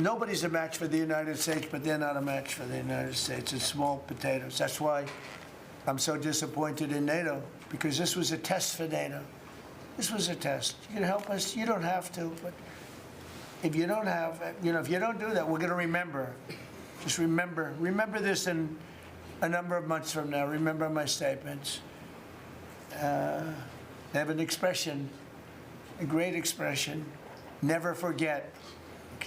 nobody's a match for the United States, but they're not a match for the United States. It's small potatoes. That's why I'm so disappointed in NATO, because this was a test for NATO. This was a test. You can help us. You don't have to, but if you don't have, if you don't do that, we're going to remember. Just remember this in a number of months from now. Remember my statements. They have an expression, a great expression. Never forget.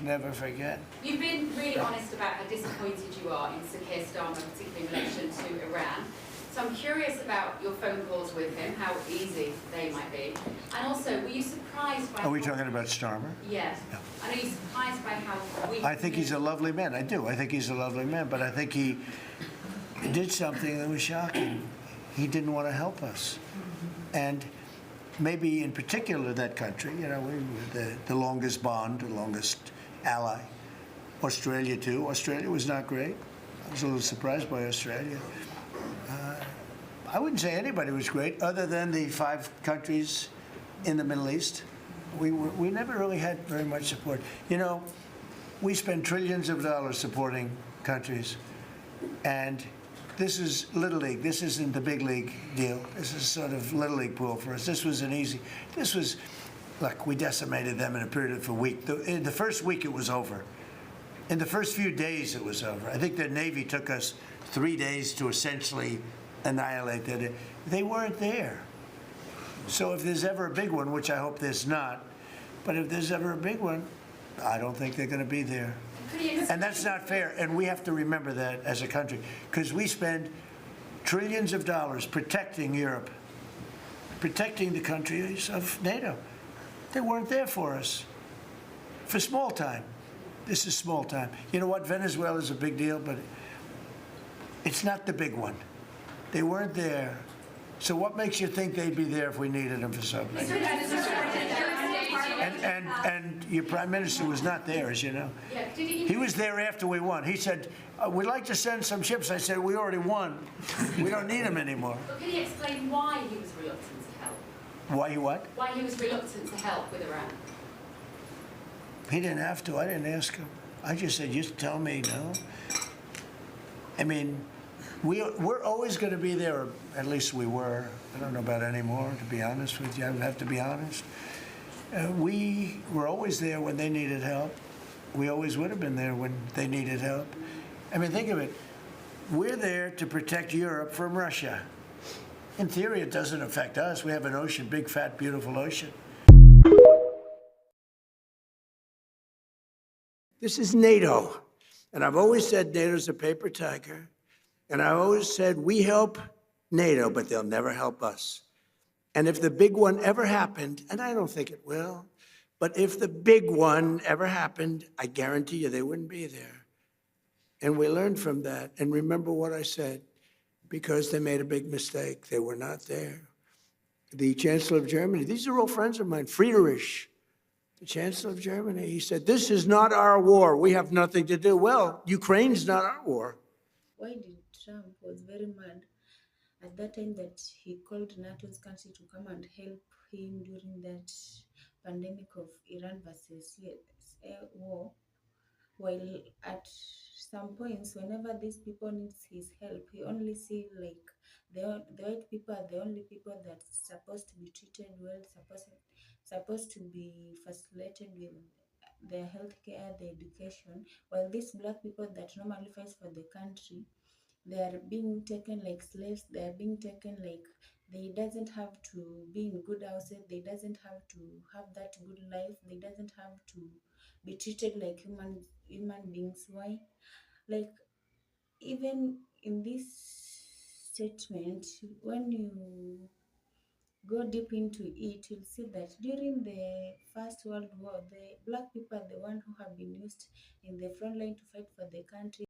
Never forget. You've been really honest about how disappointed you are in Sir Keir Starmer, particularly in relation to Iran. So I'm curious about your phone calls with him, how easy they might be. And also, were you surprised by... Are we talking about Starmer? Yes. No. And are you surprised by how weak... I think he's a lovely man. I do. I think he's a lovely man. But I think he did something that was shocking. He didn't want to help us. And maybe in particular that country, we were the longest bond, the longest ally. Australia, too. Australia was not great. I was a little surprised by Australia. I wouldn't say anybody was great, other than the 5 countries in the Middle East. We never really had very much support. We spend trillions of dollars supporting countries, and this is Little League. This isn't the big league deal. This is sort of Little League pool for us. This was look, we decimated them in a period of a week. In the first week, it was over. In the first few days, it was over. I think the Navy took us 3 days to essentially annihilate that. They weren't there. So if there's ever a big one, which I hope there's not, but if there's ever a big one, I don't think they're going to be there. And that's not fair. And we have to remember that as a country, because we spend trillions of dollars protecting Europe, protecting the countries of NATO. They weren't there for us for small time. This is small time. You know what? Venezuela is a big deal, but it's not the big one. They weren't there. So what makes you think they'd be there if we needed them for something? And your prime minister was not there, as you know. He was there after we won. He said, we'd like to send some ships. I said, we already won. We don't need them anymore. But can you explain why he was reluctant to help? Why he what? Why he was reluctant to help with Iran? He didn't have to. I didn't ask him. I just said, just tell me, no. I mean, we're always going to be there, or at least we were. I don't know about anymore, to be honest with you. I would have to be honest. We were always there when they needed help. We always would have been there when they needed help. I mean, think of it. We're there to protect Europe from Russia. In theory, it doesn't affect us. We have an ocean, big, fat, beautiful ocean. This is NATO. And I've always said NATO's a paper tiger. And I always said we help NATO, but they'll never help us. And if the big one ever happened, and I don't think it will, but if the big one ever happened, I guarantee you they wouldn't be there. And we learned from that. And remember what I said, because they made a big mistake. They were not there. The Chancellor of Germany, these are all friends of mine, Friedrich, the Chancellor of Germany, he said, this is not our war. We have nothing to do. Well, Ukraine's not our war. Why did Trump was very mad at that time that he called NATO's country to come and help him during that pandemic of Iran versus US war, while at some points, whenever these people need his help, he only see like the white people are the only people that's supposed to be treated well, supposed to be facilitated with their healthcare, their education, while these black people that normally fight for the country, they are being taken like slaves. They are being taken like they doesn't have to be in good houses. They doesn't have to have that good life. They doesn't have to be treated like human beings. Why? Like, even in this statement, when you go deep into it, you'll see that during the First World War, the black people are the ones who have been used in the front line to fight for the country.